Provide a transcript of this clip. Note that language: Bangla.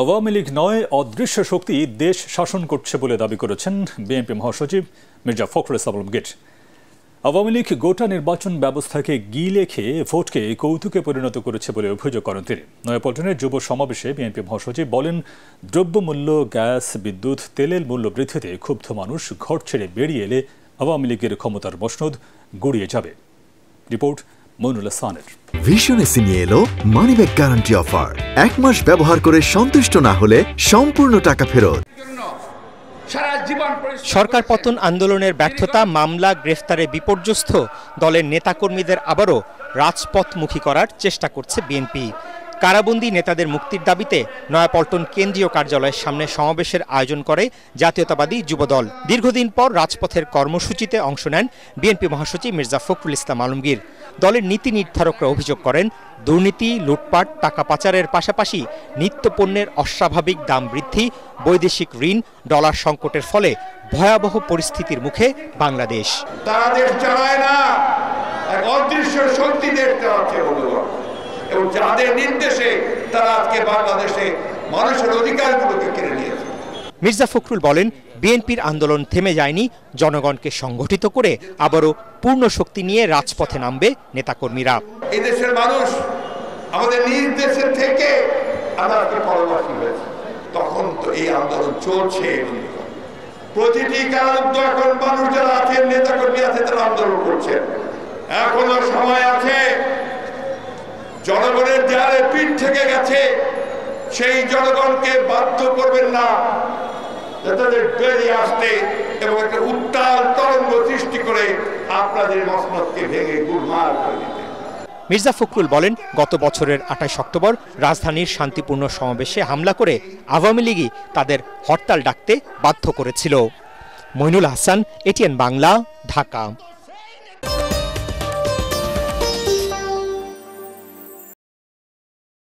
আওয়ামী লীগ নয়, অদৃশ্য শক্তি দেশ শাসন করছে বলে দাবি করেছেন বিএনপি মহাসচিব মির্জা ফখরুল ইসলাম আলমগীর। আওয়ামী লীগ গোটা নির্বাচন ব্যবস্থাকে গিলে খেয়ে ভোটকে কৌতুকে পরিণত করেছে বলে অভিযোগ করেন তিনি। নয়াপল্টনের যুব সমাবেশে বিএনপি মহাসচিব বলেন, দ্রব্যমূল্য, গ্যাস, বিদ্যুৎ, তেলের মূল্য বৃদ্ধিতে ক্ষুব্ধ মানুষ ঘর ছেড়ে বেরিয়ে এলে আওয়ামী লীগের ক্ষমতার মসনদ গুড়িয়ে যাবে। রিপোর্ট মইনুল হাসানের। ভিশন এসি নিয়ে এলো মানিব্যাগ গ্যারান্টি অফার। 1 মাস ব্যবহার করে সন্তুষ্ট না হলে সম্পূর্ণ টাকা ফেরত। সরকার পতন আন্দোলনের ব্যর্থতা, মামলা, গ্রেফতারে বিপর্যস্ত দলের নেতাকর্মীদের আবারও রাজপথমুখী করার চেষ্টা করছে বিএনপি। কারাবন্দী নেতাদের মুক্তির দাবিতে নয়াপল্টন কেন্দ্রীয় কার্যালয়ের সামনে সমাবেশের আয়োজন করে জাতীয়তাবাদী যুবদল। দীর্ঘদিন পর রাজপথের কর্মসূচিতে অংশ নেন বিএনপি মহাসচিব মির্জা ফখরুল ইসলাম আলমগীর। দলের নীতি নির্ধারকরা অভিযোগ করেন, দুর্নীতি, লুটপাট, টাকা পাচারের পাশাপাশি নিত্যপণ্যের অস্বাভাবিক দাম বৃদ্ধি, বৈদেশিক ঋণ, ডলার সংকটের ফলে ভয়াবহ পরিস্থিতির মুখে বাংলাদেশ। তারা দেশ চালায় না, এক অদৃশ্য শক্তি দেশ চালাচ্ছে এবং যাদের নির্দেশে তারা আজকে বাংলাদেশে মানুষের অধিকারগুলোকে কেড়ে নিয়েছে। মির্জা ফখরুল বলেন, বিএনপির আন্দোলন থেমে যায়নি, জনগণকে সংগঠিত করে আবারও পূর্ণ শক্তি নিয়ে রাজপথে নামবে নেতাকর্মীরা। এই দেশের মানুষ আমাদের নির্দেশের থেকে আমাদেরকে পরবর্তী হয়েছে, তখন তো এই আন্দোলন চলছে। প্রতিটি কারারুদ্ধ এখন মানুষ যারা আছেন, নেতাকর্মী আছে, তারা আন্দোলন করছেন। এখনো সময় আছে। জনগণের দেয়ালে পিঠ থেকে গেছে, সেই জনগণকে বাধ্য করবেন না তাদের বেরিয়ে আসতে এবং একটা উত্তাল তরঙ্গ সৃষ্টি করে আপনাদের মসনদকে ভেঙে গুড়মার করে দিতে। মির্জা ফখরুল বলেন, গত বছরের 28 অক্টোবর রাজধানীর শান্তিপূর্ণ সমাবেশে হামলা করে আওয়ামী লীগই তাদের হরতাল ডাকতে বাধ্য করেছিল। মইনুল হাসান, এটিএন বাংলা, ঢাকা।